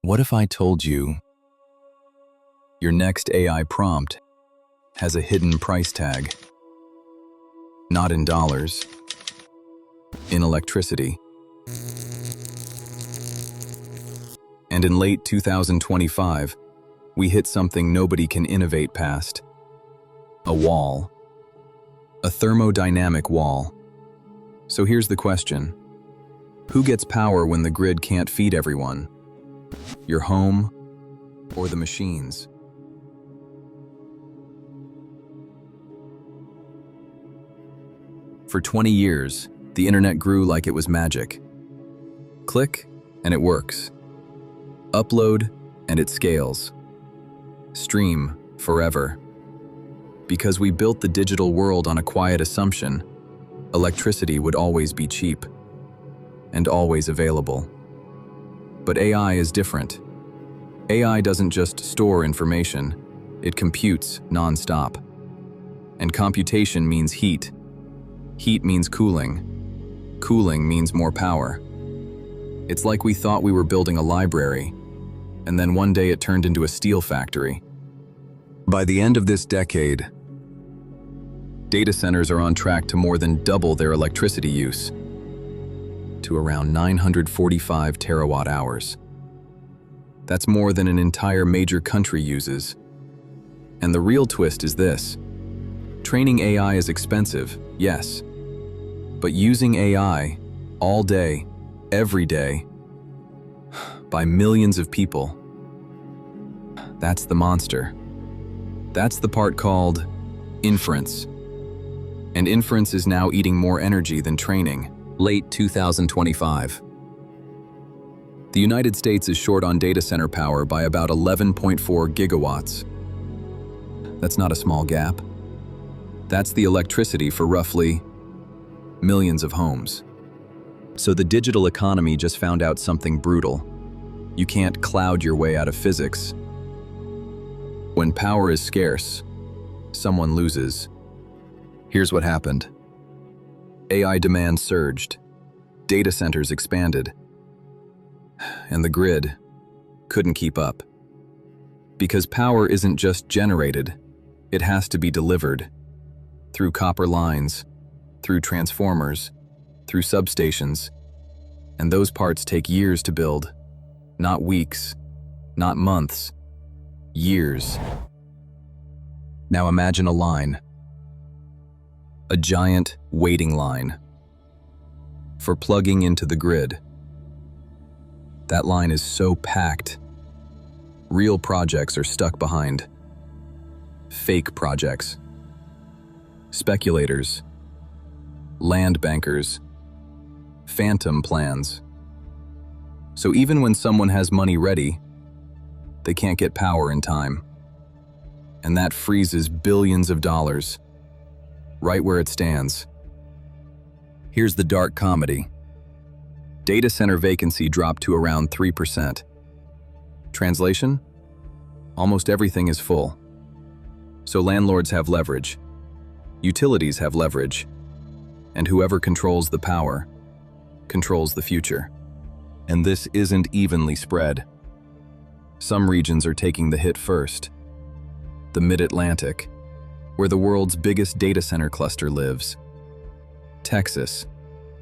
What if I told you your next AI prompt has a hidden price tag? Not in dollars, in electricity. And in late 2025, we hit something nobody can innovate past. A wall. A thermodynamic wall. So here's the question. Who gets power when the grid can't feed everyone? Your home or the machines? For 20 years, the internet grew like it was magic. Click, and it works. Upload, and it scales. Stream forever. Because we built the digital world on a quiet assumption, electricity would always be cheap and always available. But AI is different. AI doesn't just store information, it computes non-stop. And computation means heat. Heat means cooling. Cooling means more power. It's like we thought we were building a library, and then one day it turned into a steel factory. By the end of this decade, data centers are on track to more than double their electricity use, to around 945 terawatt hours. That's more than an entire major country uses. And the real twist is this. Training AI is expensive, yes. But using AI all day, every day, by millions of people, that's the monster. That's the part called inference. And inference is now eating more energy than training. Late 2025. The United States is short on data center power by about 11.4 gigawatts. That's not a small gap. That's the electricity for roughly millions of homes. So the digital economy just found out something brutal. You can't cloud your way out of physics. When power is scarce, someone loses. Here's what happened. AI demand surged, data centers expanded, and the grid couldn't keep up. Because power isn't just generated, it has to be delivered through copper lines, through transformers, through substations, and those parts take years to build, not weeks, not months, years. Now imagine a line. A giant waiting line for plugging into the grid. That line is so packed, real projects are stuck behind fake projects. Speculators, land bankers, phantom plans. So even when someone has money ready, they can't get power in time. And that freezes billions of dollars right where it stands. Here's the dark comedy. Data center vacancy dropped to around 3%. Translation? Almost everything is full. So landlords have leverage, utilities have leverage, and whoever controls the power controls the future. And this isn't evenly spread. Some regions are taking the hit first. The Mid-Atlantic, where the world's biggest data center cluster lives. Texas,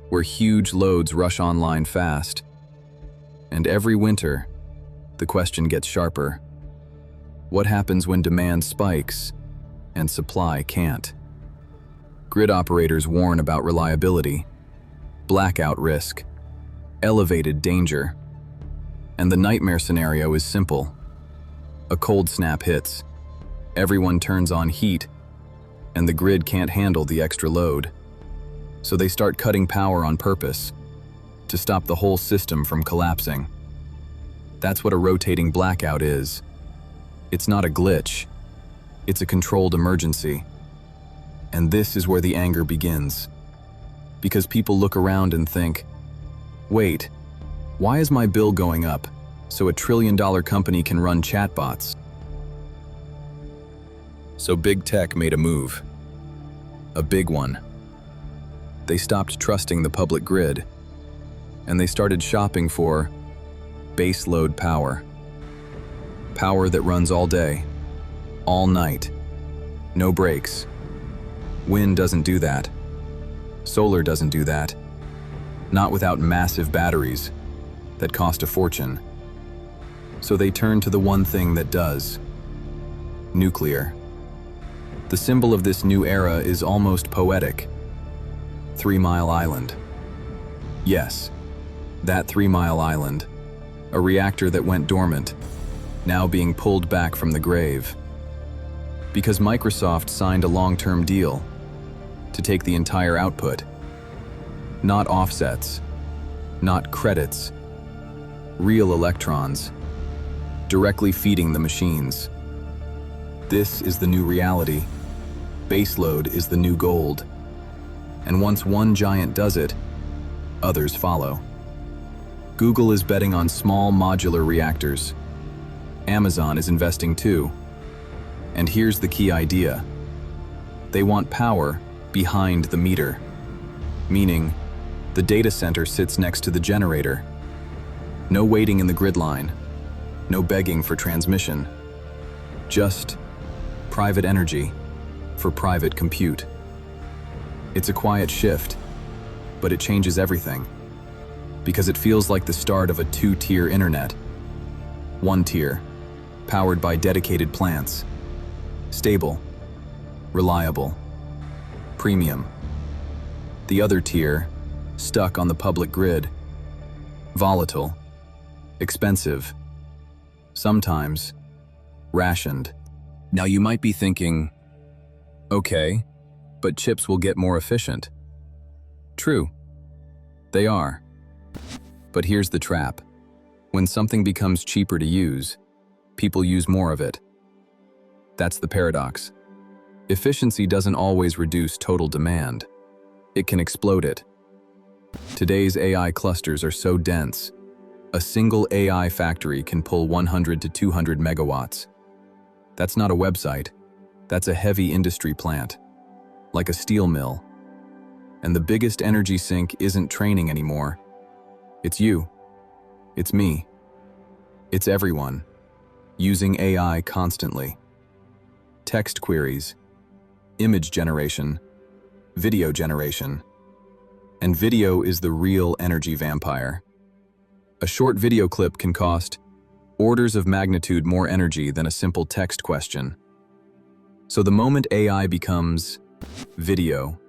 where huge loads rush online fast. And every winter, the question gets sharper. What happens when demand spikes and supply can't? Grid operators warn about reliability, blackout risk, elevated danger. And the nightmare scenario is simple. A cold snap hits. Everyone turns on heat, and the grid can't handle the extra load. So they start cutting power on purpose to stop the whole system from collapsing. That's what a rotating blackout is. It's not a glitch. It's a controlled emergency. And this is where the anger begins. Because people look around and think, wait, why is my bill going up so a trillion-dollar company can run chatbots? So big tech made a move. A big one. They stopped trusting the public grid, and they started shopping for baseload power. Power that runs all day, all night, no breaks. Wind doesn't do that. Solar doesn't do that. Not without massive batteries that cost a fortune. So they turn to the one thing that does: nuclear. The symbol of this new era is almost poetic. 3 Mile Island. Yes, that 3 Mile Island, a reactor that went dormant, now being pulled back from the grave. Because Microsoft signed a long-term deal to take the entire output. Not offsets, not credits, real electrons, directly feeding the machines. This is the new reality. Baseload is the new gold. And once one giant does it, others follow. Google is betting on small modular reactors. Amazon is investing too. And here's the key idea. They want power behind the meter, meaning the data center sits next to the generator. No waiting in the grid line, no begging for transmission, just private energy for private compute. It's a quiet shift, but it changes everything, because it feels like the start of a two-tier internet. One tier, powered by dedicated plants, stable, reliable, premium. The other tier, stuck on the public grid, volatile, expensive, sometimes rationed. Now you might be thinking, okay, but chips will get more efficient. True, they are. But here's the trap. When something becomes cheaper to use, people use more of it. That's the paradox. Efficiency doesn't always reduce total demand. It can explode it. Today's AI clusters are so dense, a single AI factory can pull 100 to 200 megawatts. That's not a website. That's a heavy industry plant, like a steel mill. And the biggest energy sink isn't training anymore. It's you. It's me. It's everyone, using AI constantly. Text queries, image generation, video generation. And video is the real energy vampire. A short video clip can cost orders of magnitude more energy than a simple text question. So the moment AI becomes video,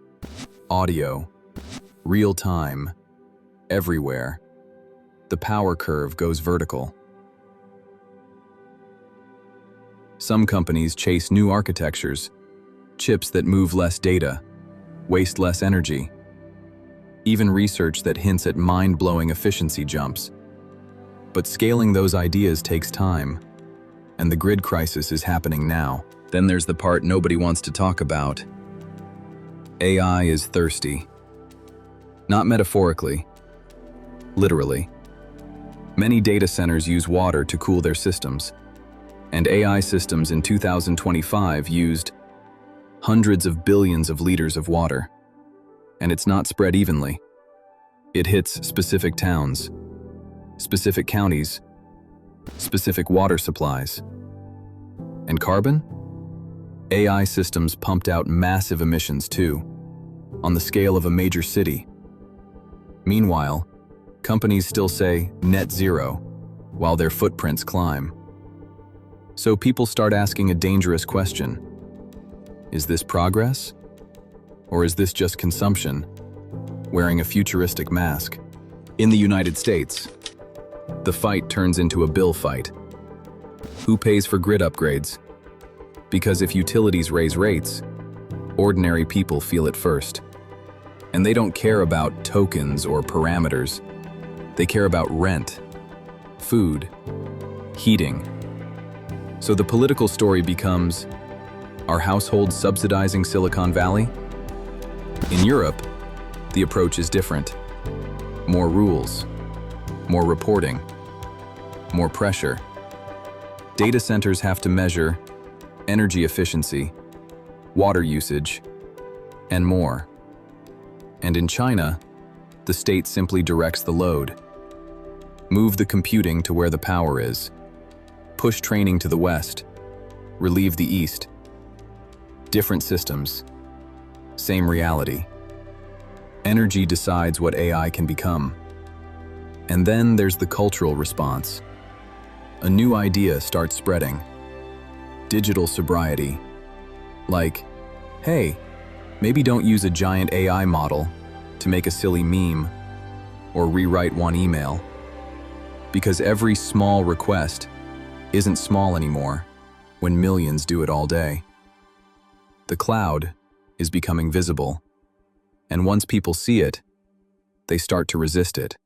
audio, real time, everywhere, the power curve goes vertical. Some companies chase new architectures, chips that move less data, waste less energy, even research that hints at mind-blowing efficiency jumps. But scaling those ideas takes time, and the grid crisis is happening now. Then there's the part nobody wants to talk about. AI is thirsty. Not metaphorically, literally. Many data centers use water to cool their systems, and AI systems in 2025 used hundreds of billions of liters of water. And it's not spread evenly. It hits specific towns, specific counties, specific water supplies. And carbon? AI systems pumped out massive emissions too, on the scale of a major city. Meanwhile, companies still say net zero, while their footprints climb. So people start asking a dangerous question. Is this progress? Or is this just consumption, wearing a futuristic mask? In the United States, the fight turns into a bill fight. Who pays for grid upgrades? Because if utilities raise rates, ordinary people feel it first. And they don't care about tokens or parameters. They care about rent, food, heating. So the political story becomes, are households subsidizing Silicon Valley? In Europe, the approach is different. More rules, more reporting, more pressure. Data centers have to measure energy efficiency, water usage, and more. And in China, the state simply directs the load. Move the computing to where the power is. Push training to the west. Relieve the east. Different systems. Same reality. Energy decides what AI can become. And then there's the cultural response. A new idea starts spreading. Digital sobriety. Like, hey, maybe don't use a giant AI model to make a silly meme or rewrite one email. Because every small request isn't small anymore when millions do it all day. The cloud is becoming visible, and once people see it, they start to resist it.